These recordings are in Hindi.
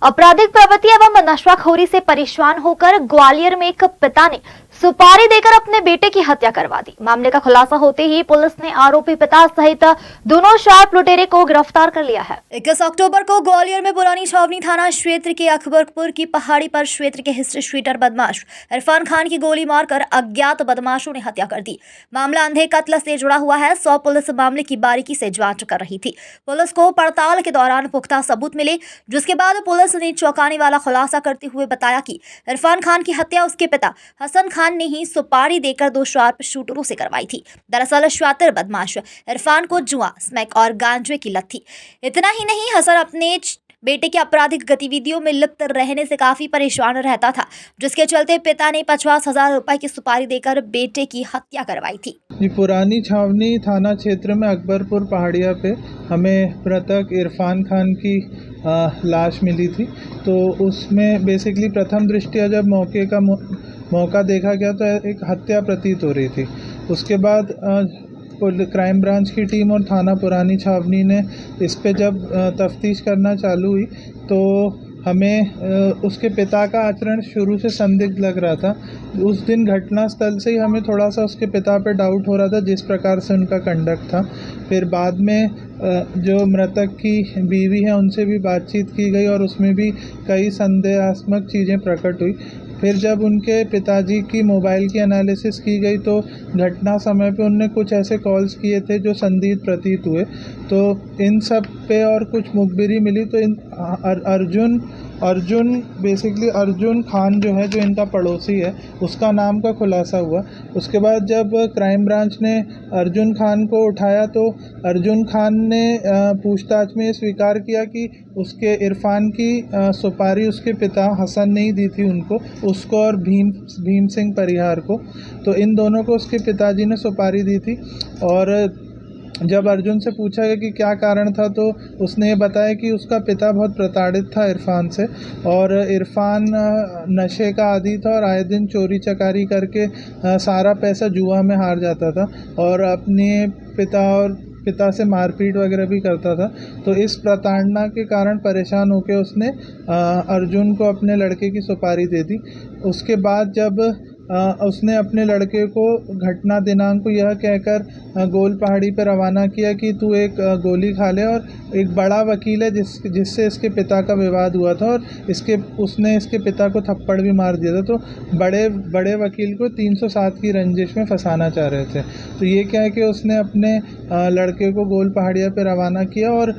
आपराधिक प्रवृत्ति एवं नशाखोरी से परेशान होकर ग्वालियर में एक पिता ने सुपारी देकर अपने बेटे की हत्या करवा दी। मामले का खुलासा होते ही पुलिस ने आरोपी पिता सहित दोनों शार्प लुटेरे को गिरफ्तार कर लिया है। 21 अक्टूबर को ग्वालियर में पुरानी छावनी थाना क्षेत्र के अकबरपुर की पहाड़ी पर क्षेत्र के हिस्ट्री शीटर बदमाश इरफान खान की गोली मारकर अज्ञात बदमाशों ने हत्या कर दी। मामला अंधे कत्ल से जुड़ा हुआ है। 100 पुलिस मामले की बारीकी से जांच कर रही थी। पुलिस को पड़ताल के दौरान पुख्ता सबूत मिले, जिसके बाद पुलिस ने चौंकाने वाला खुलासा करते हुए बताया कि इरफान खान की हत्या उसके पिता हसन खान ने ही सुपारी देकर 2 शार्प शूटरों से करवाई थी। दरअसल शातिर बदमाश इरफान को जुआ, स्मैक और गांजे की लत थी। इतना ही नहीं, हसन अपने बेटे के आपराधिक गतिविधियों में लिप्त रहने से काफी परेशान रहता था, जिसके चलते पिता ने 50,000 रुपए की सुपारी देकर बेटे की हत्या करवाई थी। पुरानी छावनी थाना क्षेत्र में अकबरपुर पहाड़िया पे हमें मृतक इरफान खान की लाश मिली थी। तो उसमें बेसिकली प्रथम दृष्टया जब मौका देखा गया तो एक हत्या प्रतीत हो रही थी। उसके बाद क्राइम ब्रांच की टीम और थाना पुरानी छावनी ने इस पे जब तफ्तीश करना चालू हुई तो हमें उसके पिता का आचरण शुरू से संदिग्ध लग रहा था। उस दिन घटनास्थल से ही हमें थोड़ा सा उसके पिता पे डाउट हो रहा था, जिस प्रकार से उनका कंडक्ट था। फिर बाद में जो मृतक की बीवी है उनसे भी बातचीत की गई और उसमें भी कई संदेहास्पद चीज़ें प्रकट हुई। फिर जब उनके पिताजी की मोबाइल की एनालिसिस की गई तो घटना समय पे उनने कुछ ऐसे कॉल्स किए थे जो संदिग्ध प्रतीत हुए। तो इन सब पे और कुछ मुखबिरी मिली तो अर्जुन खान जो है, जो इनका पड़ोसी है, उसका नाम का खुलासा हुआ। उसके बाद जब क्राइम ब्रांच ने अर्जुन खान को उठाया तो अर्जुन खान ने पूछताछ में स्वीकार किया कि उसके इरफान की सुपारी उसके पिता हसन ने ही दी थी उसको और भीम सिंह परिहार को। तो इन दोनों को उसके पिताजी ने सुपारी दी थी। और जब अर्जुन से पूछा गया कि क्या कारण था तो उसने ये बताया कि उसका पिता बहुत प्रताड़ित था इरफान से, और इरफान नशे का आदी था और आए दिन चोरी चकारी करके सारा पैसा जुआ में हार जाता था और अपने पिता से मारपीट वगैरह भी करता था। तो इस प्रताड़ना के कारण परेशान होकर उसने अर्जुन को अपने लड़के की सुपारी दे दी। उसके बाद जब उसने अपने लड़के को घटना दिनांक को यह कहकर गोल पहाड़ी पर रवाना किया कि तू एक गोली खा ले, और एक बड़ा वकील है जिससे इसके पिता का विवाद हुआ था और उसने इसके पिता को थप्पड़ भी मार दिया था। तो बड़े वकील को 307 की रंजिश में फंसाना चाह रहे थे। तो ये क्या है कि उसने अपने लड़के को गोल पहाड़िया पे रवाना किया और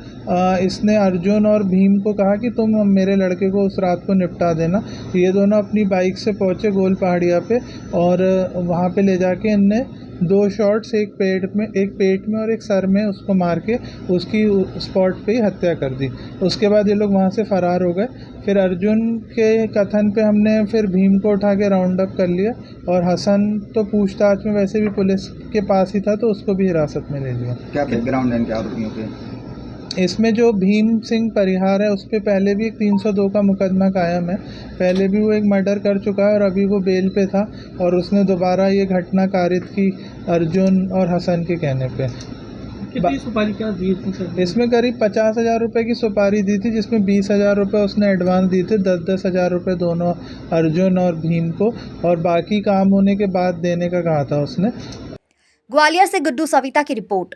इसने अर्जुन और भीम को कहा कि तुम मेरे लड़के को उस रात को निपटा देना। ये दोनों अपनी बाइक से पहुँचे गोल पहाड़िया पे और वहाँ पे ले जाके इनने 2 शॉट्स, एक पेट में और एक सर में उसको मार के उसकी स्पॉट पे ही हत्या कर दी। उसके बाद ये लोग वहाँ से फरार हो गए। फिर अर्जुन के कथन पे हमने फिर भीम को उठा के राउंड अप कर लिया और हसन तो पूछताछ में वैसे भी पुलिस के पास ही था तो उसको भी हिरासत में ले लिया। क्या बैकग्राउंड है इनके आरोपियों के? इसमें जो भीम सिंह परिहार है उस पर पहले भी एक 302 का मुकदमा कायम है। पहले भी वो एक मर्डर कर चुका है और अभी वो बेल पे था और उसने दोबारा ये घटना कारित की अर्जुन और हसन के कहने पे। कितनी सुपारी क्या दी थी सर? इसमें करीब 50,000 रुपये की सुपारी दी थी, जिसमें 20,000 रुपये उसने एडवांस दिए थे, 10,000 रुपये दोनों अर्जुन और भीम को, और बाकी काम होने के बाद देने का कहा था उसने। ग्वालियर से गुड्डू सविता की रिपोर्ट।